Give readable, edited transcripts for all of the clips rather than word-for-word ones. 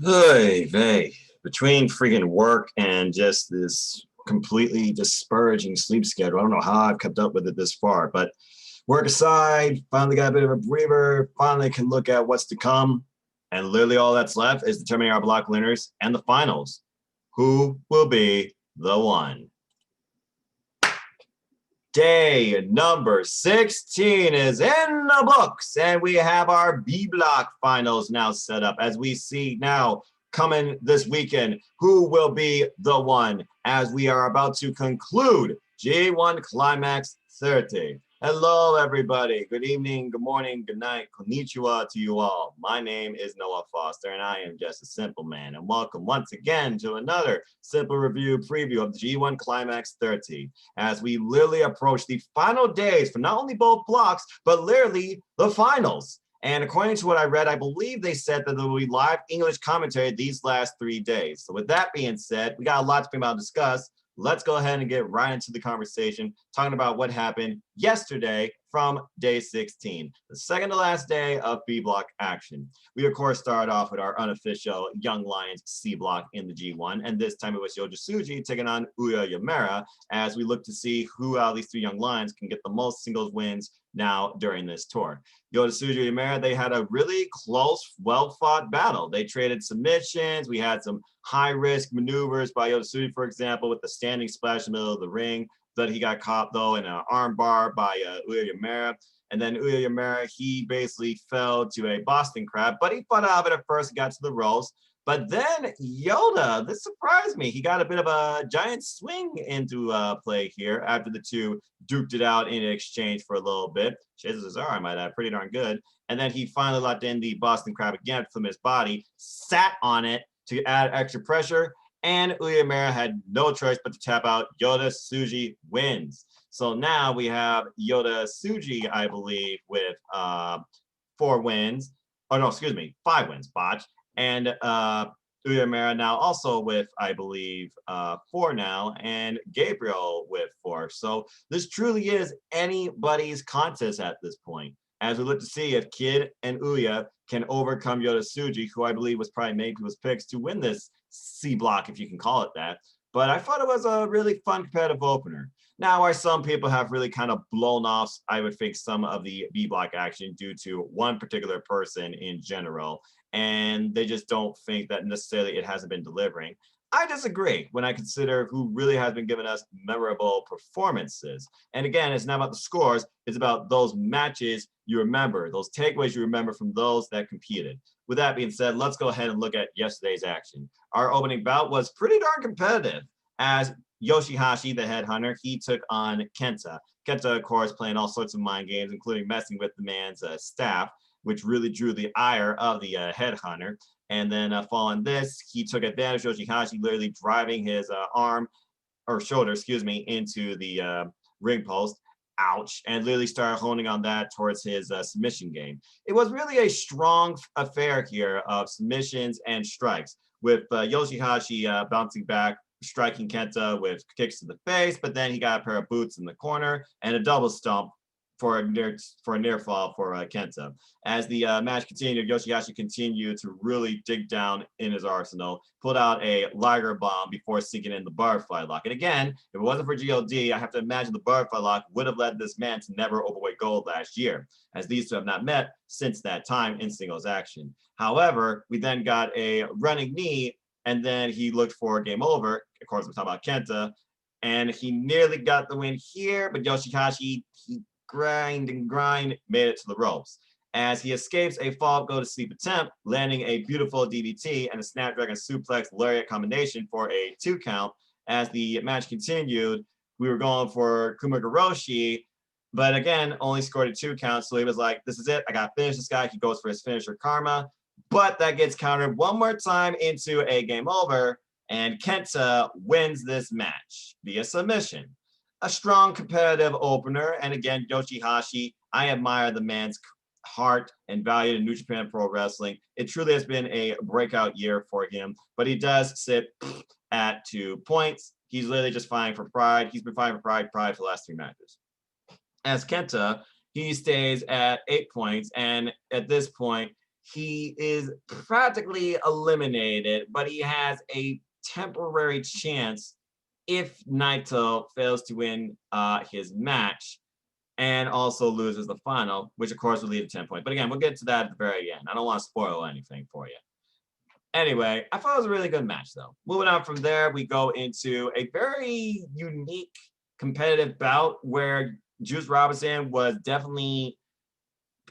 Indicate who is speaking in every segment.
Speaker 1: Hey, hey. Between freaking work and just this completely discouraging sleep schedule, I don't know how I've kept up with it this far, but work aside, finally got a bit of a breather, finally can look at what's to come. And literally all that's left is determining our block winners and the finals. Who will be the one? Day number 16 is in the books, and we have our B block finals now set up as we see now coming this weekend who will be the one as we are about to conclude G1 Climax 30. Hello, everybody. Good evening, good morning, good night, konnichiwa to you all. My name is Noah Foster, and I am just a simple man. And welcome once again to another simple review preview of the G1 Climax 30 as we literally approach the final days for not only both blocks, but literally the finals. And according to what I read, I believe they said that there will be live English commentary these last 3 days. So with that being said, we got a lot to be able to discuss. Let's go ahead and get right into the conversation, talking about what happened yesterday from day 16, the second to last day of B block action. We, of course, started off with our unofficial Young Lions C block in the G1, and this time it was Yoda Tsuji taking on Uya Yamera as we look to see who out of these three Young Lions can get the most singles wins now during this tour. Yoda Tsuji and Yamera, they had a really close, well-fought battle. They traded submissions. We had some high-risk maneuvers by Yoda Tsuji, for example, with the standing splash in the middle of the ring. That he got caught though in an arm bar by Uya Yamera. And then Uya Yamera, he basically fell to a Boston Crab, but he fought out of it at first and got to the ropes. But then Yoda, this surprised me. He got a bit of a giant swing into play here after the two duked it out in exchange for a little bit. Chases his arm, might add, pretty darn good. And then he finally locked in the Boston Crab again from his body, sat on it to add extra pressure, and Uyemura had no choice but to tap out. Yoda Tsuji wins. So now we have Yoda Tsuji, I believe, with 4 wins. Oh, no, excuse me, 5 wins, botch. And Uyemura now also with, I believe, 4 now, and Gabriel with 4. So this truly is anybody's contest at this point, as we look to see if Kid and Uya can overcome Yoda Tsuji, who I believe was probably made people's picks to win this C block, if you can call it that. But I thought it was a really fun competitive opener. Now, why some people have really kind of blown off, I would think, some of the B block action due to one particular person in general, and they just don't think that necessarily it hasn't been delivering. I disagree when I consider who really has been giving us memorable performances. And again, it's not about the scores, it's about those matches you remember, those takeaways you remember from those that competed. With that being said, let's go ahead and look at yesterday's action. Our opening bout was pretty darn competitive as Yoshihashi, the headhunter, he took on Kenta. Kenta, of course, playing all sorts of mind games, including messing with the man's staff, which really drew the ire of the headhunter. And then following this, he took advantage of Yoshihashi literally driving his arm or shoulder, excuse me, into the ring post. Ouch, and literally started honing on that towards his submission game. It was really a strong affair here of submissions and strikes, with Yoshihashi bouncing back, striking Kenta with kicks to the face, but then he got a pair of boots in the corner and a double stomp for a near fall for Kenta. As the match continued, Yoshihashi continued to really dig down in his arsenal, pulled out a Liger bomb before sinking in the butterfly lock. And again, if it wasn't for God, I have to imagine the butterfly lock would have led this man to never overweight gold last year, as these two have not met since that time in singles action. However, we then got a running knee, and then he looked for game over. Of course, we're talking about Kenta, and he nearly got the win here, but Yoshihashi, he grind and grind, made it to the ropes. As he escapes a fall go to sleep attempt, landing a beautiful DDT and a Snapdragon suplex lariat combination for a 2 count. As the match continued, we were going for Kumagoroshi, but again, only scored a 2 count. So he was like, this is it. I got to finish this guy. He goes for his finisher Karma, but that gets countered one more time into a game over, and Kenta wins this match via submission. A strong competitive opener. And again, Yoshihashi, I admire the man's heart and value in New Japan Pro Wrestling. It truly has been a breakout year for him, but he does sit at 2 points. He's literally just fighting for pride. He's been fighting for pride for the last 3 matches. As Kenta, he stays at 8 points, and at this point, he is practically eliminated, but he has a temporary chance if Naito fails to win his match and also loses the final, which of course will lead to 10 points. But again, we'll get to that at the very end. I don't want to spoil anything for you. Anyway, I thought it was a really good match, though. Moving on from there, we go into a very unique competitive bout where Juice Robinson was definitely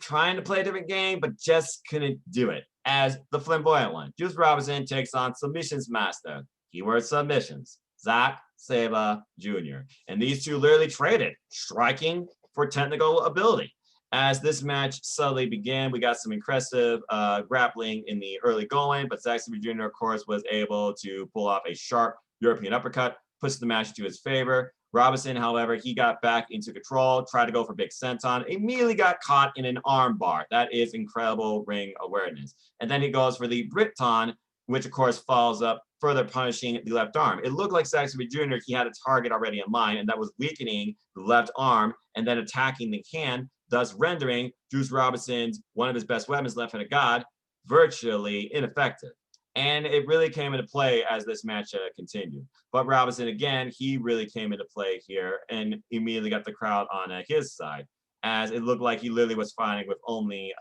Speaker 1: trying to play a different game, but just couldn't do it as the flamboyant one. Juice Robinson takes on submissions master, keyword submissions, Zack Sabre Jr. And these two literally traded striking for technical ability. As this match subtly began, we got some impressive grappling in the early going, but Zack Sabre Jr., of course, was able to pull off a sharp European uppercut, puts the match to his favor. Robinson, however, he got back into control, tried to go for big senton, immediately got caught in an arm bar. That is incredible ring awareness. And then he goes for the Briton, which of course follows up, further punishing the left arm. It looked like Zack Sabre Jr., he had a target already in mind, and that was weakening the left arm and then attacking the hand, thus rendering Juice Robinson's one of his best weapons, left-handed God, virtually ineffective. And it really came into play as this match continued. But Robinson, again, he really came into play here and immediately got the crowd on his side, as it looked like he literally was fighting with only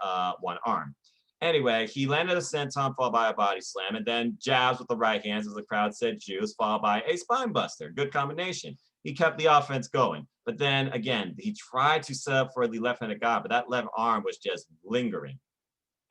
Speaker 1: one arm. Anyway, he landed a senton followed by a body slam, and then jabs with the right hands, as the crowd said Juice, followed by a spine buster. Good combination. He kept the offense going. But then, again, he tried to set up for the left-handed God, but that left arm was just lingering.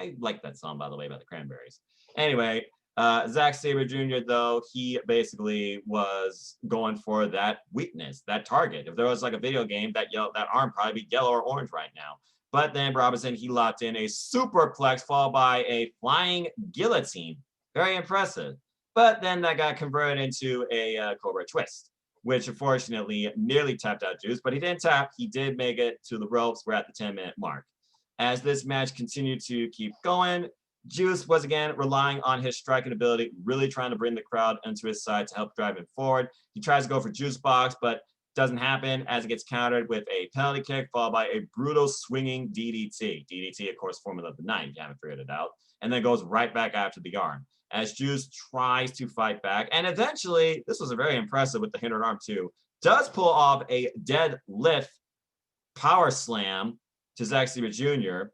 Speaker 1: I like that song, by the way, about the Cranberries. Anyway, Zack Sabre Jr., though, he basically was going for that weakness, that target. If there was like a video game, that arm probably be yellow or orange right now. But then Robinson, he locked in a superplex followed by a flying guillotine. Very impressive. But then that got converted into a Cobra twist, which unfortunately nearly tapped out Juice, but he didn't tap. He did make it to the ropes. We're at the 10-minute mark. As this match continued to keep going, Juice was again relying on his striking ability, really trying to bring the crowd onto his side to help drive him forward. He tries to go for Juice Box, but doesn't happen as it gets countered with a penalty kick followed by a brutal swinging DDT. DDT, of course, formula of the night, if you haven't figured it out. And then goes right back after the arm as Juice tries to fight back. And eventually, this was very impressive with the hindered arm too, does pull off a deadlift power slam to Zack Sabre Jr.,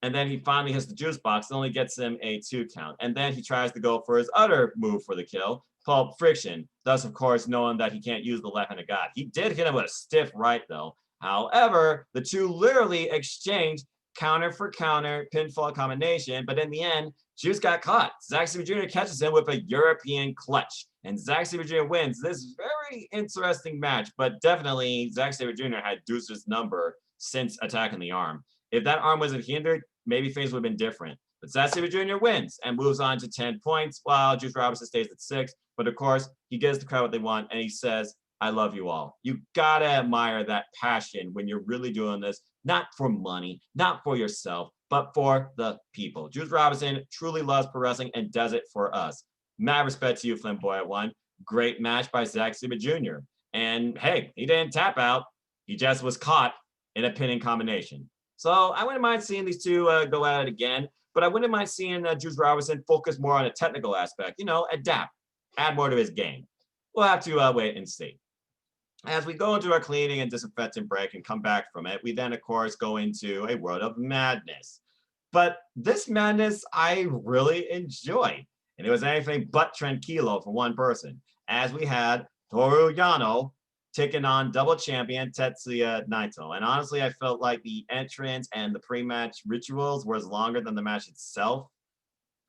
Speaker 1: and then he finally hits the Juice Box. It only gets him a 2 count. And then he tries to go for his other move for the kill, called Friction. Thus, of course, knowing that he can't use the left-handed God. He did hit him with a stiff right, though. However, the two literally exchanged counter for counter pinfall combination. But in the end, Juice got caught. Zack Sabre Jr. catches him with a European clutch. And Zack Sabre Jr. wins this very interesting match. But definitely, Zack Sabre Jr. had Juice's number since attacking the arm. If that arm wasn't hindered, maybe things would have been different. But Zack Sabre Jr. wins and moves on to 10 points while Juice Robinson stays at 6. But of course, he gives the crowd what they want and he says, I love you all. You gotta admire that passion when you're really doing this, not for money, not for yourself, but for the people. Juice Robinson truly loves pro wrestling and does it for us. Mad respect to you, Flamboyant One. Great match by Zack Sabre Jr. And hey, he didn't tap out. He just was caught in a pinning combination. So I wouldn't mind seeing these two go at it again, but I wouldn't mind seeing Juice Robinson focus more on a technical aspect, you know, adapt, add more to his game. We'll have to wait and see. As we go into our cleaning and disinfecting break and come back from it, we then, of course, go into a world of madness. But this madness I really enjoyed, and it was anything but tranquilo for one person, as we had Toru Yano taking on double champion Tetsuya Naito. And honestly, I felt like the entrance and the pre-match rituals were longer than the match itself.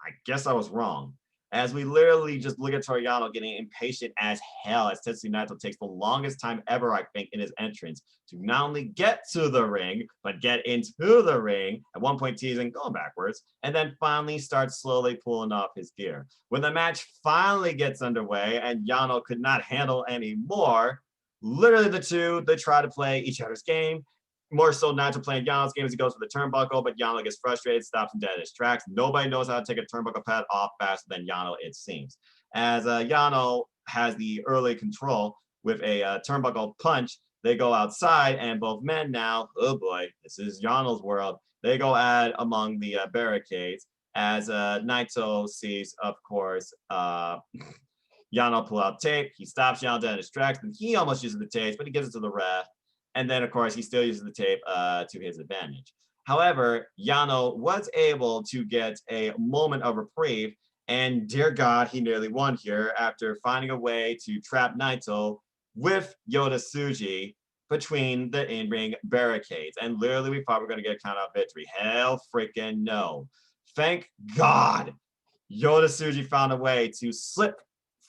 Speaker 1: I guess I was wrong. As we literally just look at Toru Yano getting impatient as hell as Tetsuya Naito takes the longest time ever, I think, in his entrance to not only get to the ring, but get into the ring, at one point teasing, going backwards, and then finally starts slowly pulling off his gear. When the match finally gets underway and Yano could not handle anymore, literally the two, they try to play each other's game. More so Naito playing Yano's game as he goes for the turnbuckle, but Yano gets frustrated, stops him dead in his tracks. Nobody knows how to take a turnbuckle pad off faster than Yano, it seems. As Yano has the early control with a turnbuckle punch, they go outside, and both men now, oh boy, this is Yano's world. They go at among the barricades as Naito sees, of course, Yano pull out tape. He stops Yano dead in his tracks, and he almost uses the tape, but he gives it to the ref. And then, of course, he still uses the tape to his advantage. However, Yano was able to get a moment of reprieve, and dear God, he nearly won here after finding a way to trap Naito with Yoda Tsuji between the in-ring barricades. And literally, we thought we were going to get a count-out victory. Hell freaking no. Thank God Yoda Tsuji found a way to slip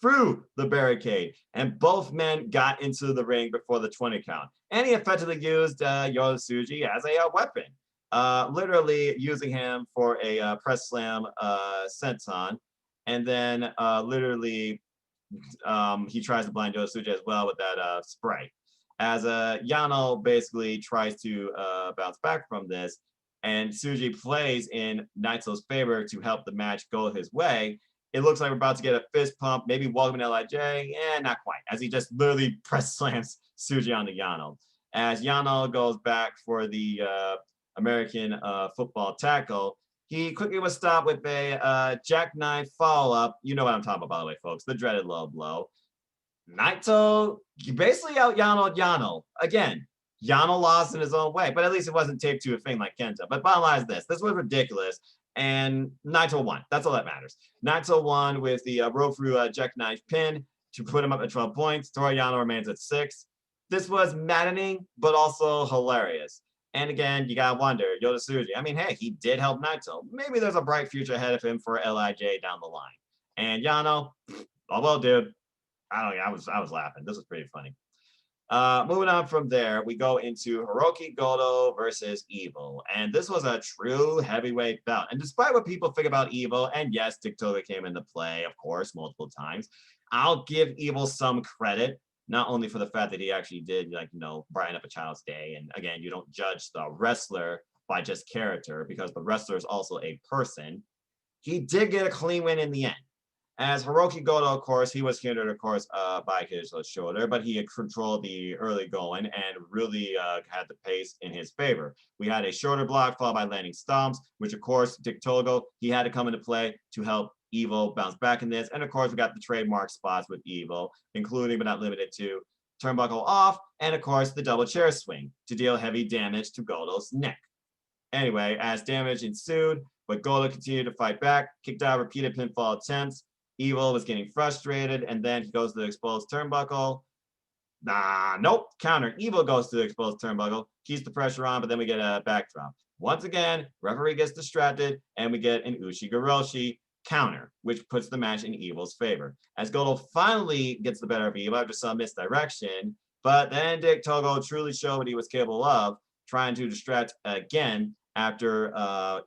Speaker 1: through the barricade, and both men got into the ring before the 20 count. And he effectively used Yoda Tsuji as a weapon, literally using him for a press slam senton. And then literally he tries to blind Yoda Tsuji as well with that spray. As Yano basically tries to bounce back from this, and Tsuji plays in Naito's favor to help the match go his way. It looks like we're about to get a fist pump, maybe welcome to LIJ, and not quite, as he just literally press slams Tsuji onto Yano. As Yano goes back for the American football tackle, he quickly was stopped with a jackknife follow-up. You know what I'm talking about, by the way, folks, the dreaded low blow. Naito basically out Yano. Again, Yano lost in his own way, but at least it wasn't taped to a thing like Kenta. But bottom line is this was ridiculous. And Naito won. That's all that matters. Naito won with the roll through jackknife pin to put him up at 12 points. Toru Yano remains at 6. This was maddening, but also hilarious. And again, you gotta wonder, Yoda Tsuji. I mean, hey, he did help Naito. Maybe there's a bright future ahead of him for LIJ down the line. And Yano, oh well, dude. I was laughing. This was pretty funny. Moving on from there, we go into Hiroki Goto versus Evil. And this was a true heavyweight bout. And despite what people think about Evil, and yes, Dick Togo came into play, of course, multiple times, I'll give Evil some credit, not only for the fact that he actually did, like, you know, brighten up a child's day. And again, you don't judge the wrestler by just character, because the wrestler is also a person. He did get a clean win in the end. As Hiroki Goto, of course, he was hindered, of course, by his shoulder, but he had controlled the early going and really had the pace in his favor. We had a shoulder block followed by landing stomps, which, of course, Dick Togo, he had to come into play to help Evil bounce back in this. And, of course, we got the trademark spots with Evil, including but not limited to turnbuckle off and, of course, the double chair swing to deal heavy damage to Goto's neck. Anyway, as damage ensued, but Goto continued to fight back, kicked out repeated pinfall attempts. Evil was getting frustrated, and then he goes to the exposed turnbuckle. Nope, counter. Evil goes to the exposed turnbuckle, keeps the pressure on, but then we get a backdrop. Once again, referee gets distracted, and we get an Ushi-Goroshi counter, which puts the match in Evil's favor. As Goto finally gets the better of Evil after some misdirection, but then Dick Togo truly showed what he was capable of, trying to distract again after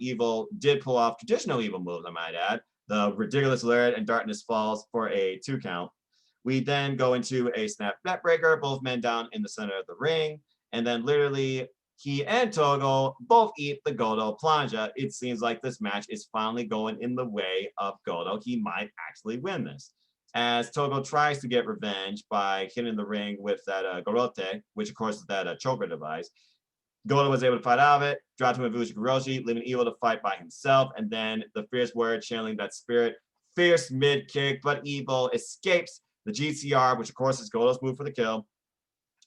Speaker 1: Evil did pull off traditional Evil moves, I might add. The ridiculous lariat and darkness falls for a 2 count. We then go into a snap neckbreaker, both men down in the center of the ring. And then literally he and Togo both eat the Goto plancha. It seems like this match is finally going in the way of Goto. He might actually win this. As Togo tries to get revenge by hitting the ring with that Gorote, which of course is that choker device. Goto was able to fight out of it, dropped him with Ushi-Goroshi, leaving Evil to fight by himself, and then the Fierce Warrior channeling that spirit. Fierce mid-kick, but Evil escapes the GTR, which of course is Goto's move for the kill.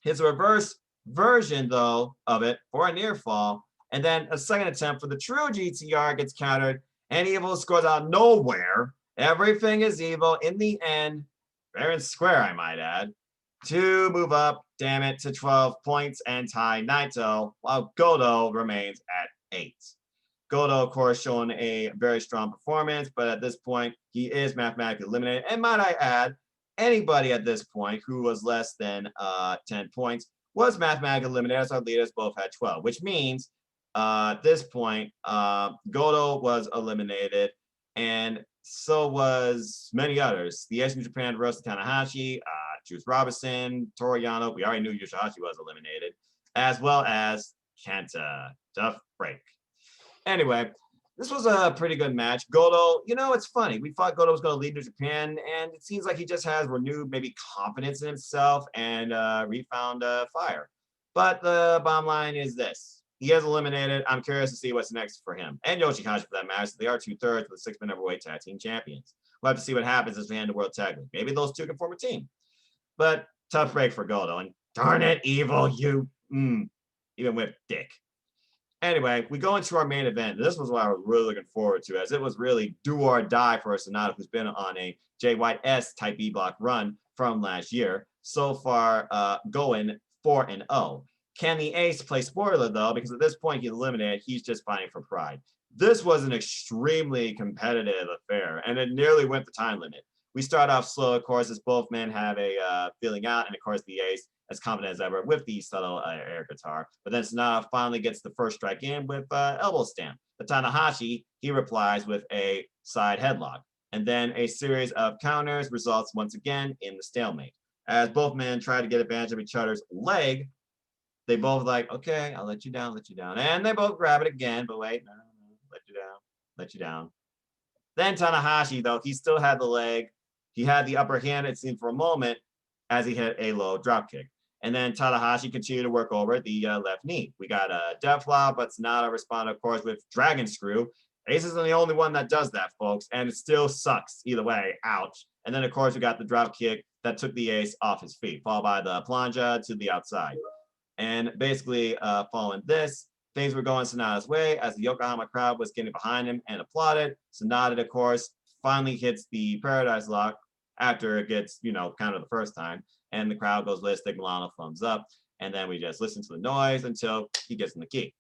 Speaker 1: His reverse version, though, of it for a near fall, and then a second attempt for the true GTR gets countered, and Evil scores out of nowhere. Everything is Evil in the end, fair and square, I might add, to move up, damn it, to 12 points and tie Naito, while Goto remains at 8. Goto, of course, showing a very strong performance, but at this point, he is mathematically eliminated. And might I add, anybody at this point who was less than 10 points was mathematically eliminated, as our leaders both had 12, which means at this point, Goto was eliminated, and so was many others. The East New Japan, Rosa Tanahashi, Juice Robinson, Toru Yano, we already knew Yoshihashi was eliminated, as well as Kenta. Tough break. Anyway, this was a pretty good match. Goto, you know, it's funny. We thought Goto was going to lead New Japan, and it seems like he just has renewed maybe confidence in himself and refound fire. But the bottom line is this. he is eliminated. I'm curious to see what's next for him. And Yoshihashi for that matter. So they are 2/3 with the 6-man heavyweight tag team champions. We'll have to see what happens as we hand the World Tag League. Maybe those two can form a team. But tough break for Goto. And darn it, Evil, you even with Dick. Anyway, we go into our main event. This was what I was really looking forward to, as it was really do or die for Sanada, who's been on a JYS type B block run from last year. So far, going 4-0. Can the ace play spoiler, though? Because at this point, he's eliminated. He's just fighting for pride. This was an extremely competitive affair, and it nearly went the time limit. We start off slow, of course, as both men have a feeling out, and of course, the ace as confident as ever with the subtle air guitar. But then Sanada finally gets the first strike in with elbow stamp. But Tanahashi, he replies with a side headlock. And then a series of counters results once again in the stalemate. As both men try to get advantage of each other's leg, they both like, okay, I'll let you down. And they both grab it again, but wait, no, let you down. Then Tanahashi, though, he still had the leg. He had the upper hand, it seemed, for a moment as he hit a low drop kick. And then Tanahashi continued to work over the left knee. We got a death flop, but Sanada responded, of course, with Dragon Screw. Ace isn't the only one that does that, folks, and it still sucks either way. Ouch. And then, of course, we got the drop kick that took the ace off his feet, followed by the plunge to the outside. And basically, following this, things were going Sanada's way as the Yokohama crowd was getting behind him and applauded. Sanada, of course, finally hits the Paradise Lock after it gets, kind of the first time. And the crowd goes ballistic, Milano thumbs up. And then we just listen to the noise until he gets in the key.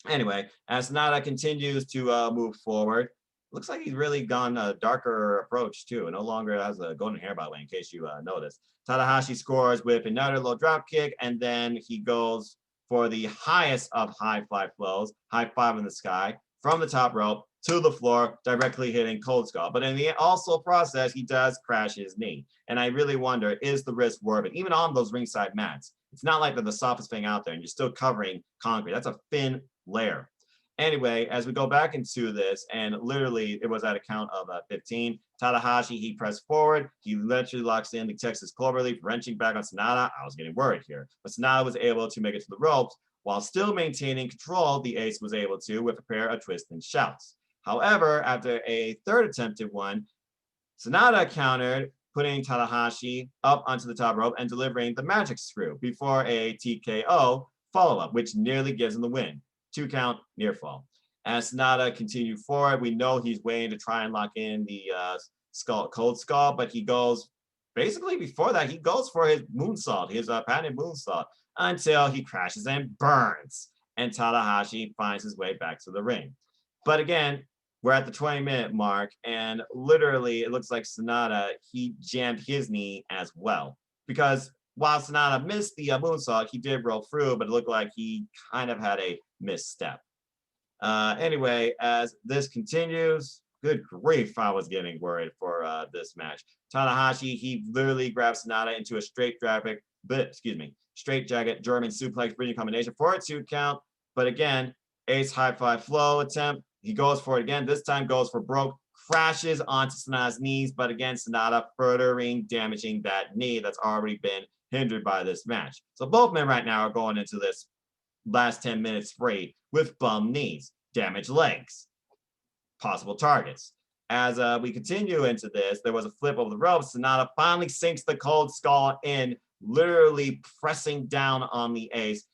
Speaker 1: Anyway, as Sanada continues to move forward, looks like he's really gone a darker approach too. No longer has a golden hair, by the way, in case you noticed. Tanahashi scores with another low drop kick, and then he goes for the highest of high fly flows, high five in the sky, from the top rope to the floor, directly hitting Cold Skull. But in the also process, he does crash his knee. And I really wonder, is the risk worth it? Even on those ringside mats, it's not like they're the softest thing out there and you're still covering concrete. That's a thin layer. Anyway, as we go back into this, and literally it was at a count of 15, Tanahashi, he pressed forward. He literally locks in the Texas Cloverleaf, wrenching back on Sanada. I was getting worried here. But Sanada was able to make it to the ropes while still maintaining control. The ace was able to with a pair of twists and shouts. However, after a third attempted one, Sanada countered, putting Tanahashi up onto the top rope and delivering the magic screw before a TKO follow-up, which nearly gives him the win. 2 count, near fall. As Sanada continued forward, we know he's waiting to try and lock in the Cold Skull, but he goes, basically before that, he goes for his moonsault, his patented moonsault, until he crashes and burns. And Tanahashi finds his way back to the ring. But again, we're at the 20-minute mark, and literally it looks like Sanada, he jammed his knee as well. Because while Sanada missed the moonsault, he did roll through, but it looked like he kind of had a misstep. Anyway, as this continues, good grief, I was getting worried for this match. Tanahashi, he literally grabs Sanada into a straight jacket German suplex breathing combination for a 2 count. But again, ace high fly flow attempt. He goes for it again. This time goes for broke, crashes onto Sanada's knees. But again, Sanada furthering damaging that knee that's already been hindered by this match. So both men right now are going into this last 10 minutes spree with bum knees, damaged legs, possible targets. As we continue into this, there was a flip over the ropes. Sanada finally sinks the Cold Skull in, literally pressing down on the ace,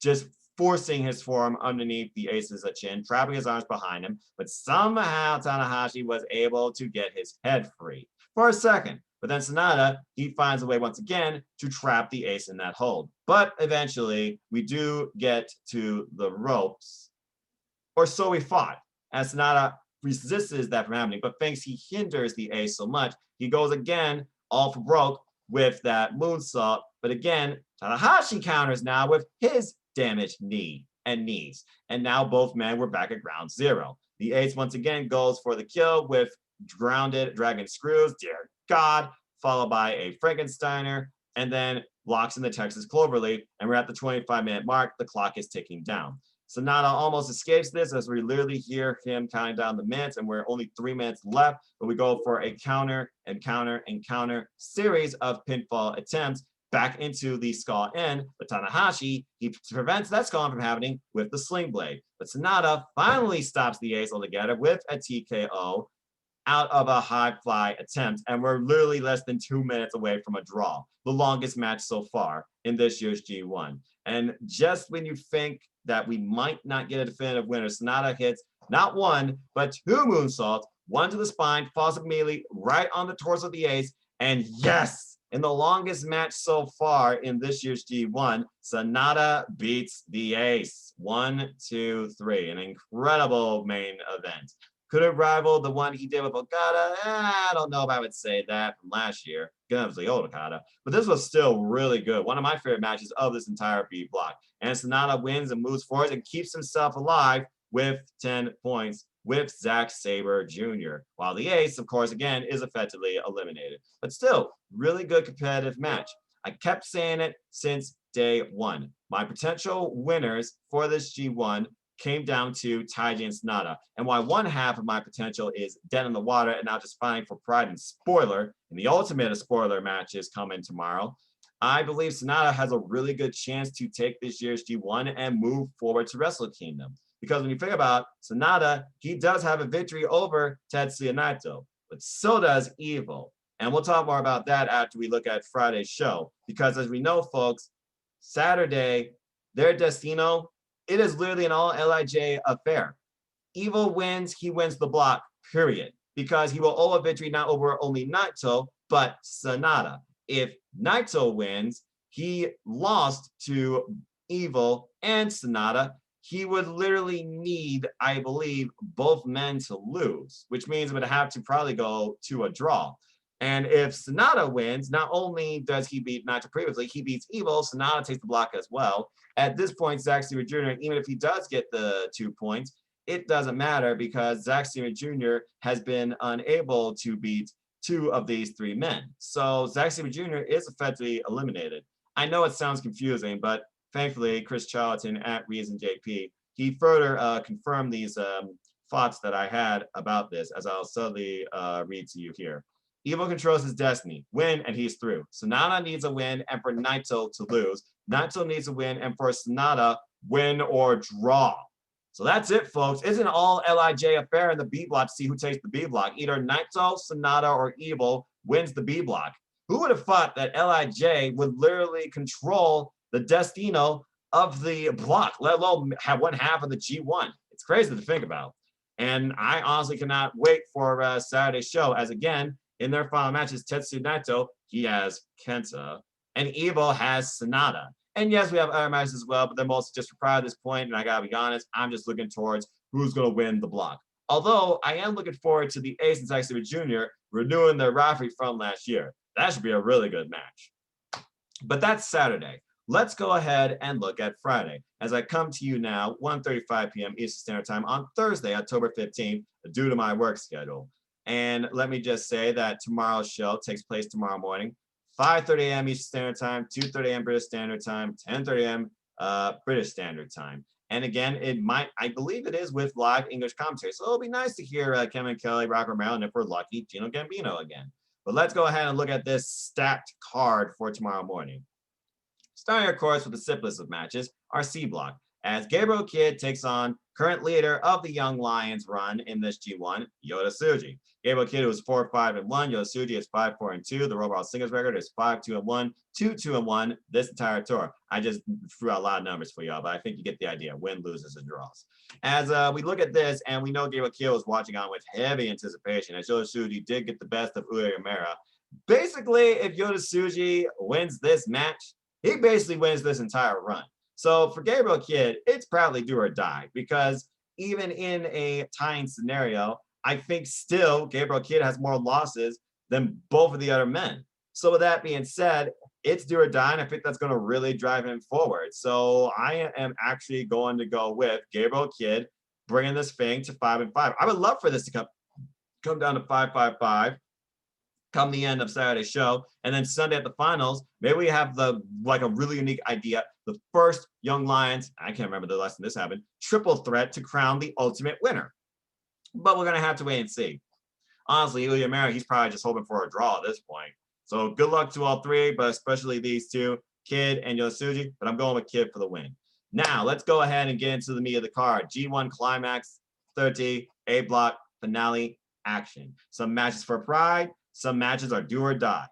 Speaker 1: just forcing his forearm underneath the ace's chin, trapping his arms behind him. But somehow Tanahashi was able to get his head free for a second. But then Sanada, he finds a way once again to trap the ace in that hold. But eventually, we do get to the ropes, or so we thought, as Sanada resists that from happening, but thinks he hinders the ace so much, he goes again, all for broke, with that moonsault. But again, Tanahashi counters now with his damaged knee and knees. And now both men were back at ground zero. The ace once again goes for the kill with grounded dragon screws, dear God, followed by a Frankensteiner, and then locks in the Texas Cloverleaf. And we're at the 25-minute mark. The clock is ticking down. Sanada almost escapes this as we literally hear him counting down the minutes, and we're only 3 minutes left, but we go for a counter and counter and counter series of pinfall attempts back into the skull in, but Tanahashi, he prevents that skull from happening with the sling blade. But Sanada finally stops the ace altogether with a TKO out of a high fly attempt, and we're literally less than 2 minutes away from a draw, the longest match so far in this year's G1. And just when you think that we might not get a definitive winner, Sanada hits not one, but 2 moonsaults, one to the spine, falls immediately right on the torso of the ace, and yes, in the longest match so far in this year's G1, Sanada beats the ace. 1, 2, 3, an incredible main event. Could it rival the one he did with Okada? I don't know if I would say that from last year. Obviously, old Okada. But this was still really good. One of my favorite matches of this entire B block. And Sanada wins and moves forward and keeps himself alive with 10 points with Zack Sabre Jr. While the ace, of course, again, is effectively eliminated. But still, really good competitive match. I kept saying it since day one. My potential winners for this G1 came down to Taiji and Sanada. And why one half of my potential is dead in the water and now just fighting for pride and spoiler, and the ultimate of spoiler matches coming tomorrow, I believe Sanada has a really good chance to take this year's G1 and move forward to Wrestle Kingdom. Because when you think about Sanada, he does have a victory over Tetsuya Naito, but so does Evil. And we'll talk more about that after we look at Friday's show. Because as we know, folks, Saturday, their Destino, it is literally an all LIJ affair. Evil wins, he wins the block, period. Because he will owe a victory not over only Naito, but Sanada. If Naito wins, he lost to Evil and Sanada. He would literally need, I believe, both men to lose, which means it would have to probably go to a draw. And if Sanada wins, not only does he beat Naito previously, he beats Evil, Sanada takes the block as well. At this point, Zack Sabre Jr., even if he does get the 2 points, it doesn't matter because Zack Sabre Jr. has been unable to beat 2 of these 3 men. So Zack Sabre Jr. is effectively eliminated. I know it sounds confusing, but thankfully, Chris Charlton at Reason JP, he further confirmed these thoughts that I had about this, as I'll subtly read to you here. Evil controls his destiny. Win, and he's through. Sanada needs a win, and for Naito to lose. Naito needs a win, and for Sanada, win or draw. So that's it, folks. It's an all LIJ affair in the B block to see who takes the B block. Either Naito, Sanada, or Evil wins the B block. Who would have thought that LIJ would literally control the Destino of the block, let alone have one half of the G1? It's crazy to think about. And I honestly cannot wait for Saturday's show, as again, in their final matches, Tetsuya Naito, he has Kenta, and Evil has Sanada. And yes, we have other matches as well, but they're mostly just for pride at this point, and I gotta be honest, I'm just looking towards who's gonna win the block. Although, I am looking forward to the Ace and Zack Sabre Jr. renewing their rivalry from last year. That should be a really good match. But that's Saturday. Let's go ahead and look at Friday. As I come to you now, 1:35 p.m. Eastern Standard Time on Thursday, October 15th, due to my work schedule. And let me just say that tomorrow's show takes place tomorrow morning, 5:30 a.m. Eastern Standard Time, 2:30 a.m. British Standard Time, 10:30 a.m. British Standard Time. And again, I believe it is with live English commentary. So it'll be nice to hear Kevin Kelly, Rock Romero, and if we're lucky, Gino Gambino again. But let's go ahead and look at this stacked card for tomorrow morning. Starting, of course, with the simplest of matches, our C block, as Gabriel Kidd takes on current leader of the Young Lions run in this G1, Yota Tsuji. Gabriel Kidd was 4-5-1. Yota Tsuji is 5-4-2. The overall singles record is 5-2-1, 2-2-1 this entire tour. I just threw out a lot of numbers for y'all, but I think you get the idea. Win, loses, and draws. As we look at this, and we know Gabriel Kidd was watching on with heavy anticipation, as Yota Tsuji did get the best of Uemura. Basically, if Yota Tsuji wins this match, he basically wins this entire run. So for Gabriel Kidd, it's probably do or die, because even in a tying scenario, I think still Gabriel Kidd has more losses than both of the other men. So with that being said, it's do or die, and I think that's going to really drive him forward. So I am actually going to go with Gabriel Kidd bringing this thing to 5-5. I would love for this to come down to 5-5-5. Come the end of Saturday's show, and then Sunday at the finals, maybe we have a really unique idea. The first Young Lions, I can't remember the last time this happened, triple threat to crown the ultimate winner. But we're gonna have to wait and see. Honestly, Uemura, he's probably just hoping for a draw at this point. So good luck to all three, but especially these two, Kid and Yosuji, but I'm going with Kid for the win. Now, let's go ahead and get into the meat of the card. G1 Climax 30 A block finale action. Some matches for pride, some matches are do or die.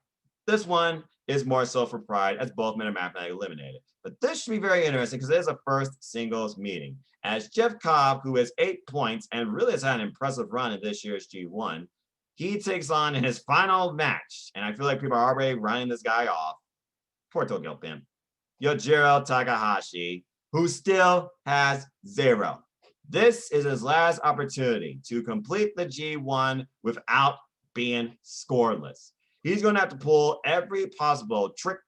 Speaker 1: This one is more so for pride as both men are mathematically eliminated. But this should be very interesting because it is a first singles meeting. As Jeff Cobb, who has 8 points and really has had an impressive run in this year's G1, he takes on in his final match, and I feel like people are already running this guy off. Poor Tokyo Pimp. Yujiro Takahashi, who still has 0. This is his last opportunity to complete the G1 without being scoreless. He's going to have to pull every possible trick,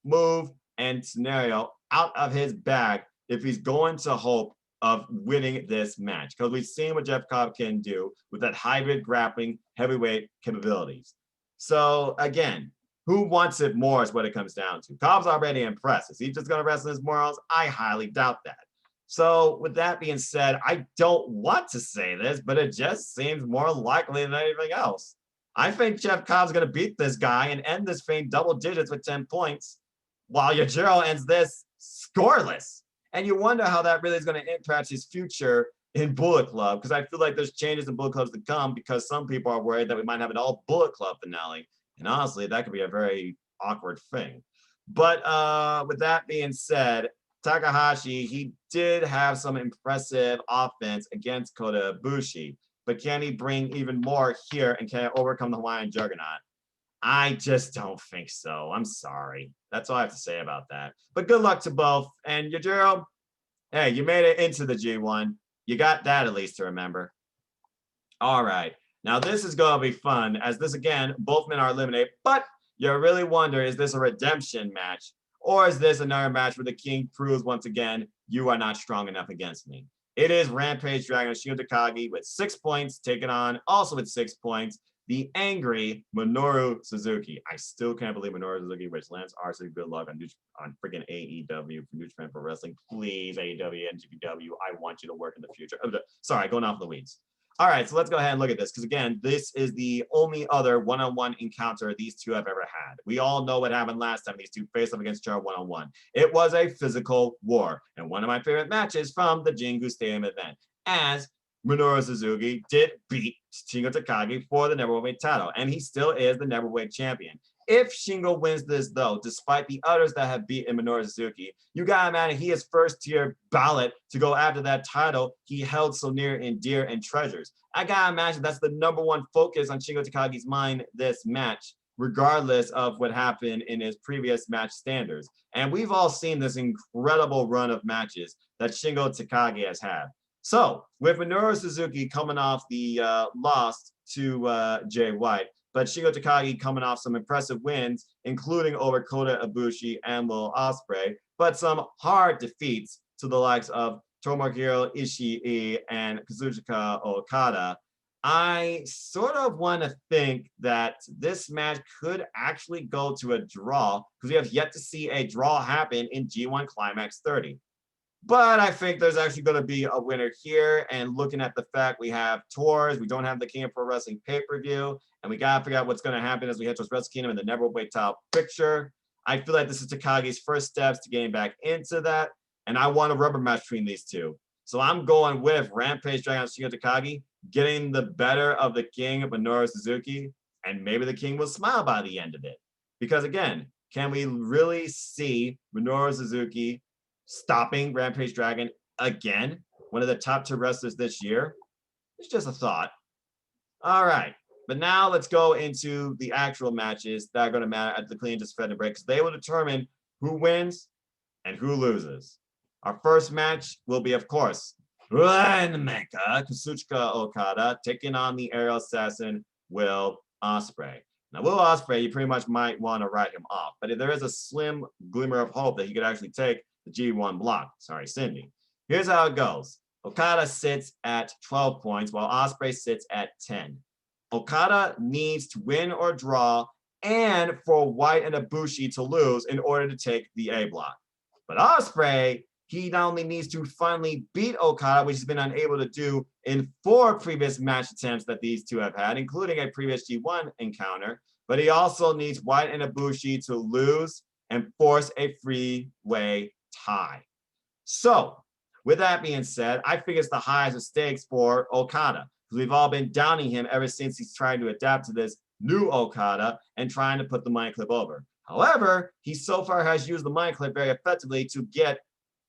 Speaker 1: move, and scenario out of his bag if he's going to hope of winning this match. Because we've seen what Jeff Cobb can do with that hybrid grappling heavyweight capabilities. So again, who wants it more is what it comes down to. Cobb's already impressed. Is he just going to wrestle his morals? I highly doubt that. So with that being said, I don't want to say this, but it just seems more likely than anything else. I think Jeff Cobb's going to beat this guy and end this thing double digits with 10 points, while Yujiro ends this scoreless. And you wonder how that really is going to impact his future in Bullet Club, because I feel like there's changes in Bullet Clubs to come because some people are worried that we might have an all Bullet Club finale. And honestly, that could be a very awkward thing. But with that being said, Takahashi, he did have some impressive offense against Kota Ibushi. But can he bring even more here and can he overcome the Hawaiian Juggernaut? I just don't think so. I'm sorry. That's all I have to say about that. But good luck to both. And Yujiro, hey, you made it into the G1. You got that at least to remember. All right. Now this is going to be fun as this, again, both men are eliminated. But you really wonder, is this a redemption match? Or is this another match where the king proves once again, you are not strong enough against me? It is Rampage Dragon Shingo Takagi with 6 points, taken on also with 6 points, the angry Minoru Suzuki. I still can't believe Minoru Suzuki, which Lance Arce, good luck on freaking AEW for New Japan Pro Wrestling. Please, AEW and GPW, I want you to work in the future. Sorry, going off the weeds. All right, so let's go ahead and look at this because, again, this is the only other one-on-one encounter these two have ever had. We all know what happened last time these two faced up against each other one-on-one. It was a physical war, and one of my favorite matches from the Jingu Stadium event, as Minoru Suzuki did beat Shingo Takagi for the Neverweight title, and he still is the Neverweight champion. If Shingo wins this, though, despite the others that have beaten Minoru Suzuki, you gotta imagine he is first-tier ballot to go after that title he held so near and dear and treasures. I gotta imagine that's the #1 focus on Shingo Takagi's mind this match, regardless of what happened in his previous match standards. And we've all seen this incredible run of matches that Shingo Takagi has had. So, with Minoru Suzuki coming off the loss to Jay White, but Shingo Takagi coming off some impressive wins, including over Kota Ibushi and Will Ospreay, but some hard defeats to the likes of Tomohiro Ishii and Kazuchika Okada. I sort of want to think that this match could actually go to a draw because we have yet to see a draw happen in G1 Climax 30. But I think there's actually going to be a winner here. And looking at the fact we have tours, we don't have the King of Pro Wrestling pay-per-view, and we got to figure out what's going to happen as we head towards Wrestle Kingdom and the Neverweight title picture. I feel like this is Takagi's first steps to getting back into that. And I want a rubber match between these two. So I'm going with Rampage Dragon Shingo Takagi getting the better of the King of Minoru Suzuki. And maybe the King will smile by the end of it. Because again, can we really see Minoru Suzuki stopping Rampage Dragon again? One of the top 2 wrestlers this year? It's just a thought. All right. But now let's go into the actual matches that are going to matter at the Clean Defended break because they will determine who wins and who loses. Our first match will be, of course, Rainmaker Kazuchika Okada taking on the aerial assassin Will Ospreay. Now, Will Ospreay, you pretty much might want to write him off, but there is a slim glimmer of hope that he could actually take the G1 block. Sorry, Cindy. Here's how it goes. Okada sits at 12 points while Ospreay sits at 10. Okada needs to win or draw and for White and Ibushi to lose in order to take the A block. But Ospreay, he not only needs to finally beat Okada, which he's been unable to do in 4 previous match attempts that these two have had, including a previous G1 encounter, but he also needs White and Ibushi to lose and force a freeway tie. So, with that being said, I think it's the highest of stakes for Okada, because we've all been downing him ever since he's trying to adapt to this new Okada and trying to put the mind clip over. However, he so far has used the mind clip very effectively to get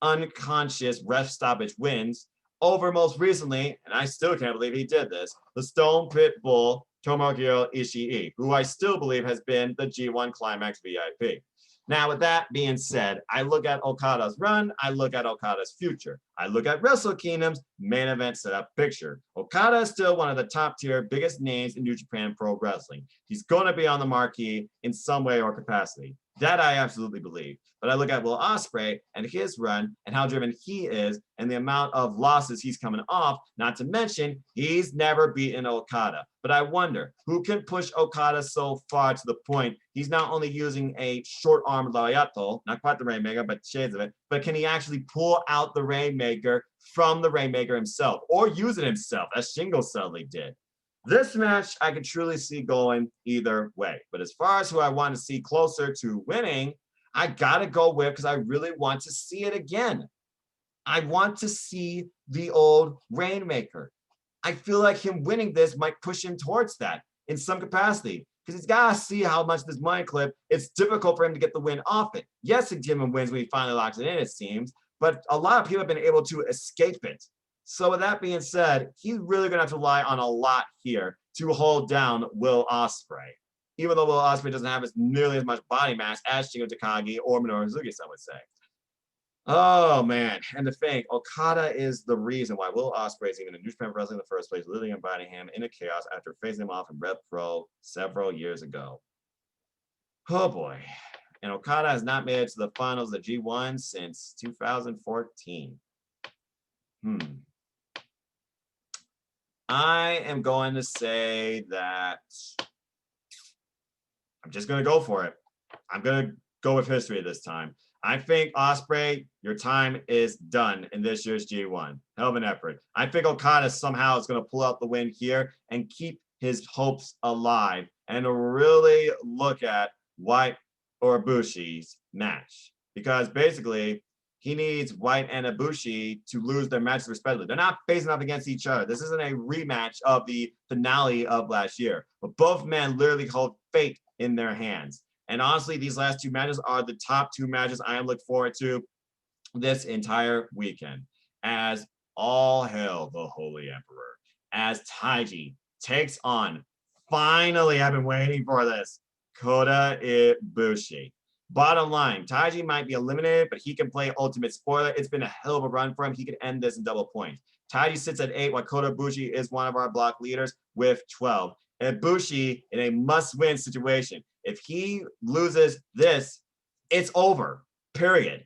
Speaker 1: unconscious ref stoppage wins over, most recently, and I still can't believe he did this, the Stone Pit Bull Tomohiro Ishii, who I still believe has been the G1 Climax VIP. Now, with that being said, I look at Okada's run, I look at Okada's future. I look at Wrestle Kingdom's main event setup picture. Okada is still one of the top tier, biggest names in New Japan Pro Wrestling. He's going to be on the marquee in some way or capacity. That I absolutely believe. But I look at Will Ospreay and his run and how driven he is and the amount of losses he's coming off, not to mention he's never beaten Okada. But I wonder who can push Okada so far to the point he's not only using a short arm Lariato, not quite the Rainmaker, but shades of it, but can he actually pull out the Rainmaker from the Rainmaker himself or use it himself, as Shingo suddenly did. This match, I could truly see going either way. But as far as who I want to see closer to winning, I got to go with, because I really want to see it again. I want to see the old Rainmaker. I feel like him winning this might push him towards that in some capacity, because he's got to see how much this mind clip, it's difficult for him to get the win off it. Yes, Jim wins when he finally locks it in, it seems, but a lot of people have been able to escape it. So with that being said, he's really going to have to rely on a lot here to hold down Will Ospreay, even though Will Ospreay doesn't have nearly as much body mass as Shingo Takagi or Minoru Suzuki, some would say. Oh, man. And to think, Okada is the reason why Will Ospreay is even in New Japan Wrestling in the first place, literally inviting him into chaos after facing him off in Rev Pro several years ago. Oh, boy. And Okada has not made it to the finals of G1 since 2014. I am going to say that I'm just going to go for it. I'm going to go with history this time. I think, Ospreay, your time is done in this year's G1. Hell of an effort. I think Okada somehow is going to pull out the win here and keep his hopes alive and really look at White or Ibushi's match. Because basically, he needs White and Ibushi to lose their matches respectively. They're not facing off against each other. This isn't a rematch of the finale of last year. But both men literally hold fate in their hands. And honestly, these last 2 matches are the top 2 matches I am looking forward to this entire weekend. As all hail the Holy Emperor. As Taiji takes on, finally, I've been waiting for this, Kota Ibushi. Bottom line, Taiji might be eliminated, but he can play ultimate spoiler. It's been a hell of a run for him. He could end this in double points. Taiji sits at 8, while Kota Ibushi is one of our block leaders with 12. Ibushi in a must-win situation. If he loses this, it's over, period.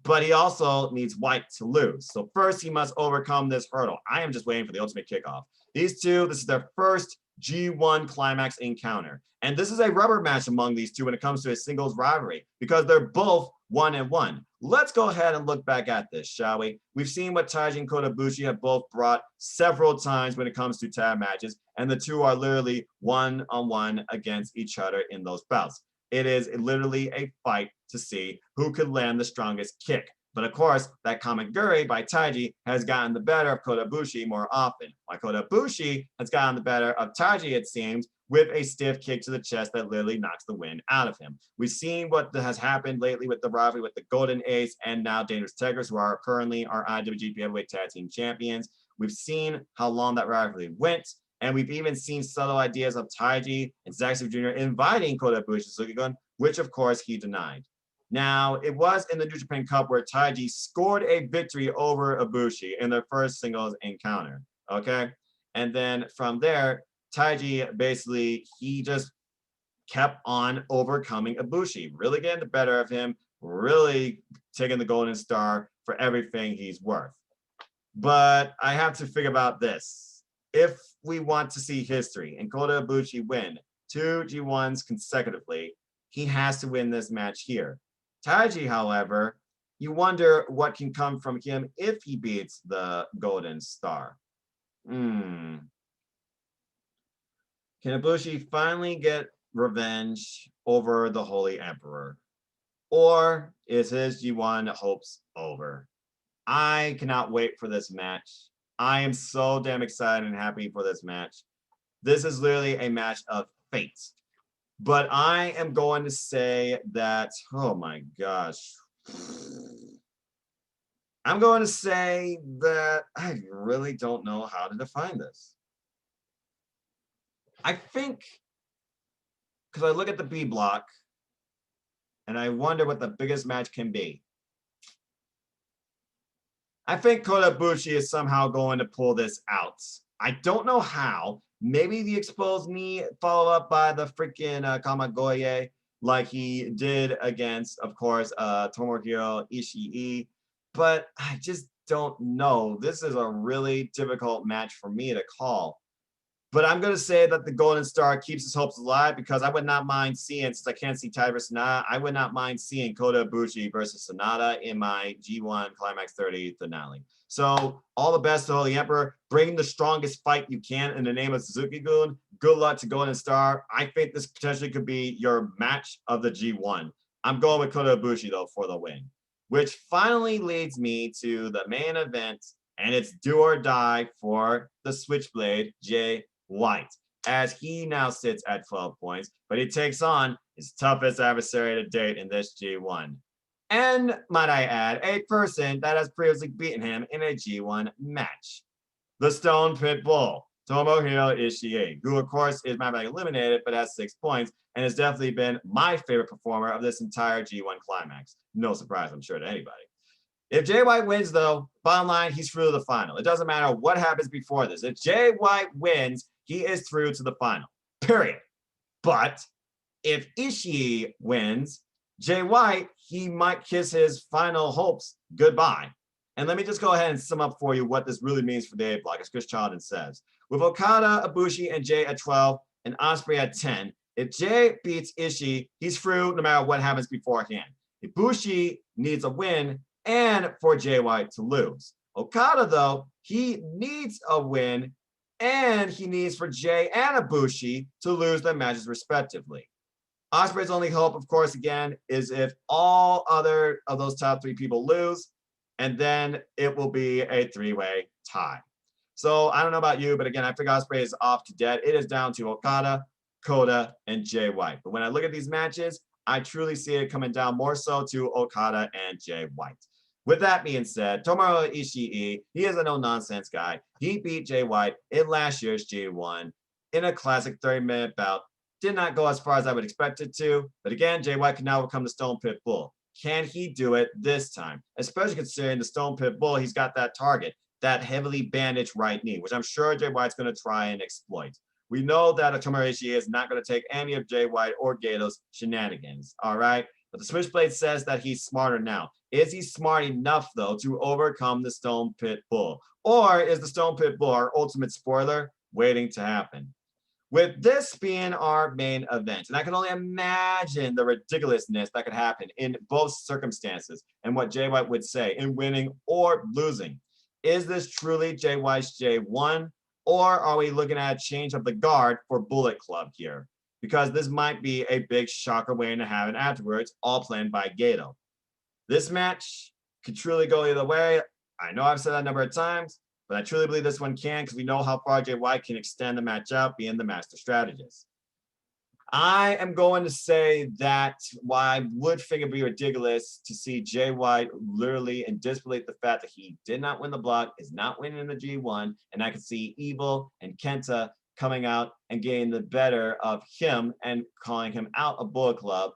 Speaker 1: But he also needs White to lose. So first, he must overcome this hurdle. I am just waiting for the ultimate kickoff. These two, this is their first G1 Climax encounter. And this is a rubber match among these two when it comes to a singles rivalry, because they're both 1-1. Let's go ahead and look back at this, shall we? We've seen what Taiji and Kota Ibushi have both brought several times when it comes to tag matches, and the two are literally 1-on-1 against each other in those bouts. It is literally a fight to see who could land the strongest kick. But of course, that Kamiguri by Taiji has gotten the better of Kota Ibushi more often, while Kota Ibushi has gotten the better of Taiji, it seems, with a stiff kick to the chest that literally knocks the wind out of him. We've seen what has happened lately with the rivalry with the Golden Ace and now Dangerous Tekkers, who are currently our IWGP Heavyweight Tag Team Champions. We've seen how long that rivalry went, and we've even seen subtle ideas of Taiji and Zack Sabre Jr. inviting Kota Ibushi to Suzuki-gun, which of course he denied. Now, it was in the New Japan Cup where Taiji scored a victory over Ibushi in their first singles encounter, okay? And then from there, Taiji basically, he just kept on overcoming Ibushi, really getting the better of him, really taking the Golden Star for everything he's worth. But I have to figure about this. If we want to see history and Kota Ibushi win 2 G1s consecutively, he has to win this match here. Taiji, however, you wonder what can come from him if he beats the Golden Star. Can Ibushi finally get revenge over the Holy Emperor? Or is his G1 hopes over? I cannot wait for this match. I am so damn excited and happy for this match. This is literally a match of fate. But I am going to say that, oh my gosh. I'm going to say that I really don't know how to define this. I think, because I look at the B block, and I wonder what the biggest match can be. I think Kota Ibushi is somehow going to pull this out. I don't know how. Maybe the exposed knee followed up by the freaking Kamagoye like he did against, of course, Tomohiro Ishii. But I just don't know. This is a really difficult match for me to call. But I'm going to say that the Golden Star keeps his hopes alive because I would not mind seeing, since I can't see Tai versus Sanada, I would not mind seeing Kota Ibushi versus Sanada in my G1Climax30 finale. So all the best to Holy Emperor. Bring the strongest fight you can in the name of Suzuki-gun. Good luck to Golden Star. I think this potentially could be your match of the G1. I'm going with Kota Ibushi, though, for the win. Which finally leads me to the main event, and it's do or die for the Switchblade, Jay White, as he now sits at 12 points, but he takes on his toughest adversary to date in this G1. And, might I add, a person that has previously beaten him in a G1 match. The Stone Pit Bull, Tomohiro Ishii, who of course is mathematically eliminated, but has 6 points, and has definitely been my favorite performer of this entire G1 climax. No surprise, I'm sure, to anybody. If Jay White wins, though, bottom line, he's through to the final. It doesn't matter what happens before this. If Jay White wins, he is through to the final, period. But if Ishii wins, Jay White, he might kiss his final hopes goodbye. And let me just go ahead and sum up for you what this really means for the A block, as Chris Charlton says. With Okada, Ibushi, and Jay at 12, and Ospreay at 10, if Jay beats Ishii, he's through no matter what happens beforehand. Ibushi needs a win and for Jay White to lose. Okada, though, he needs a win, and he needs for Jay and Ibushi to lose their matches respectively. Ospreay's only hope, of course, again, is if all other of those top 3 people lose, and then it will be a 3-way tie. So I don't know about you, but again, I think Ospreay is off to dead. It is down to Okada, Kota, and Jay White. But when I look at these matches, I truly see it coming down more so to Okada and Jay White. With that being said, Tomohiro Ishii, he is a no-nonsense guy. He beat Jay White in last year's G1 in a classic 30-minute bout. Did not go as far as I would expect it to, but again, Jay White can now become the Stone Pit Bull. Can he do it this time? Especially considering the Stone Pit Bull, he's got that target, that heavily bandaged right knee, which I'm sure Jay White's going to try and exploit. We know that Tomohiro Ishii is not going to take any of Jay White or Gato's shenanigans, all right? But the Switchblade says that he's smarter now. Is he smart enough, though, to overcome the Stone Pit Bull? Or is the Stone Pit Bull our ultimate spoiler waiting to happen? With this being our main event, and I can only imagine the ridiculousness that could happen in both circumstances and what Jay White would say in winning or losing. Is this truly Jay White's J1, or are we looking at a change of the guard for Bullet Club here? Because this might be a big shocker waiting to happen afterwards, all planned by Gato. This match could truly go either way. I know I've said that a number of times, but I truly believe this one can because we know how far Jay White can extend the match out being the master strategist. I am going to say that while I would think it'd be ridiculous to see Jay White literally and disbelieve the fact that he did not win the block, is not winning the G1, and I could see Evil and Kenta coming out and getting the better of him and calling him out of Bullet Club.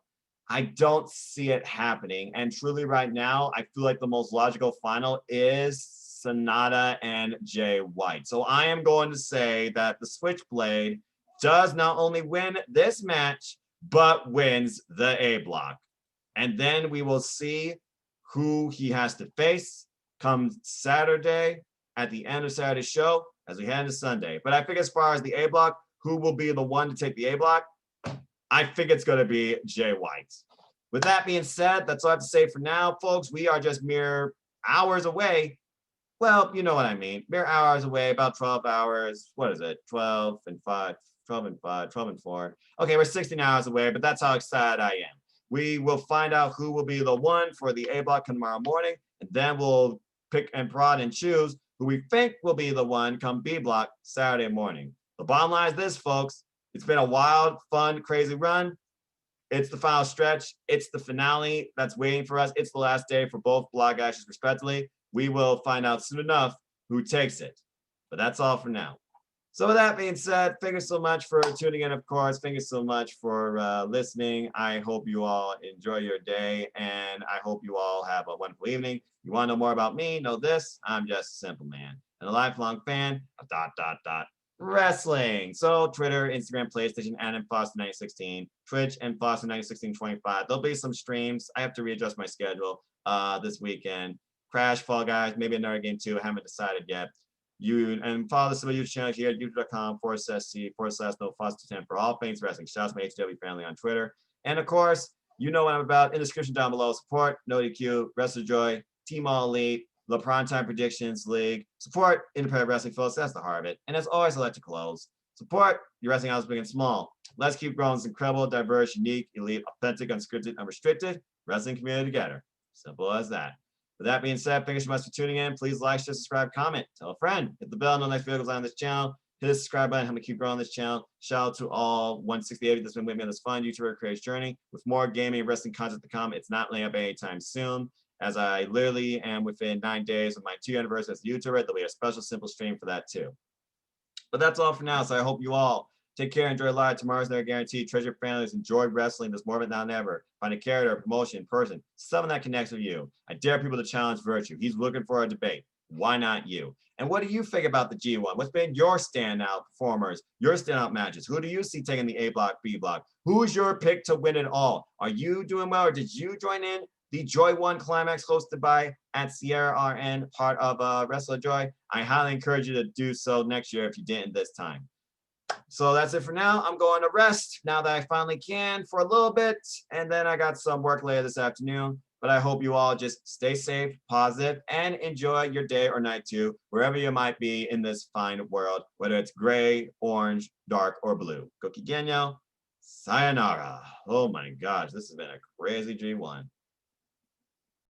Speaker 1: I don't see it happening. And truly right now, I feel like the most logical final is Sanada and Jay White. So I am going to say that the Switchblade does not only win this match, but wins the A block. And then we will see who he has to face come Saturday at the end of Saturday's show as we head into Sunday. But I think as far as the A block, who will be the one to take the A block? I think it's going to be Jay White. With that being said, that's all I have to say for now, folks. We are just mere hours away. Well, you know what I mean. Mere hours away, about 12 hours. What is it? 12 and 5, 12 and 5, 12 and 4. Okay, we're 16 hours away, but that's how excited I am. We will find out who will be the one for the A block tomorrow morning, and then we'll pick and prod and choose who we think will be the one come B block Saturday morning. The bottom line is this, folks. It's been a wild, fun, crazy run. It's the final stretch. It's the finale that's waiting for us. It's the last day for both block actions, respectively. We will find out soon enough who takes it. But that's all for now. So with that being said, thank you so much for tuning in, of course. Thank you so much for listening. I hope you all enjoy your day, and I hope you all have a wonderful evening. You want to know more about me? Know this. I'm just a simple man and a lifelong fan of ... wrestling. So Twitter, Instagram, PlayStation, and Foster9016, Twitch, and Foster901625. There'll be some streams. I have to readjust my schedule this weekend. Crash, Fall Guys, maybe another game too. I haven't decided yet. You and follow the civil YouTube channel here at youtube.com/c/no-foster10 for all things wrestling. Shouts to my HW family on Twitter. And of course, you know what I'm about in the description down below. Support NoDQ, WrestleJoy, Team All Elite, the Primetime Predictions League. Support independent wrestling, folks. That's the heart of it. And as always, I like to close. Support your wrestling house, big and small. Let's keep growing this incredible, diverse, unique, elite, authentic, unscripted, unrestricted wrestling community together. Simple as that. With that being said, thank you so much for tuning in. Please like, share, subscribe, comment, tell a friend, hit the bell, no next video goes on this channel. Hit the subscribe button, help me keep growing this channel. Shout out to all 168 that's been with me on this fun YouTuber creator's journey. With more gaming and wrestling content to come, it's not laying up anytime soon. As I literally am within 9 days of my 2 anniversary as a YouTuber, there'll be a special simple stream for that too. But that's all for now, so I hope you all take care, enjoy life. Tomorrow's never guaranteed. Treasure your families, enjoy wrestling. There's more of it now than ever. Find a character, a promotion, person, someone that connects with you. I dare people to challenge virtue. He's looking for a debate. Why not you? And what do you think about the G1? What's been your standout performers, your standout matches? Who do you see taking the A block, B block? Who's your pick to win it all? Are you doing well, or did you join in the G1Climax hosted by @SierraRN, part of WrestleJoy? I highly encourage you to do so next year if you didn't this time. So that's it for now. I'm going to rest now that I finally can for a little bit. And then I got some work later this afternoon. But I hope you all just stay safe, positive, and enjoy your day or night too, wherever you might be in this fine world, whether it's gray, orange, dark, or blue. Gokigenyo, sayonara. Oh my gosh, this has been a crazy G1.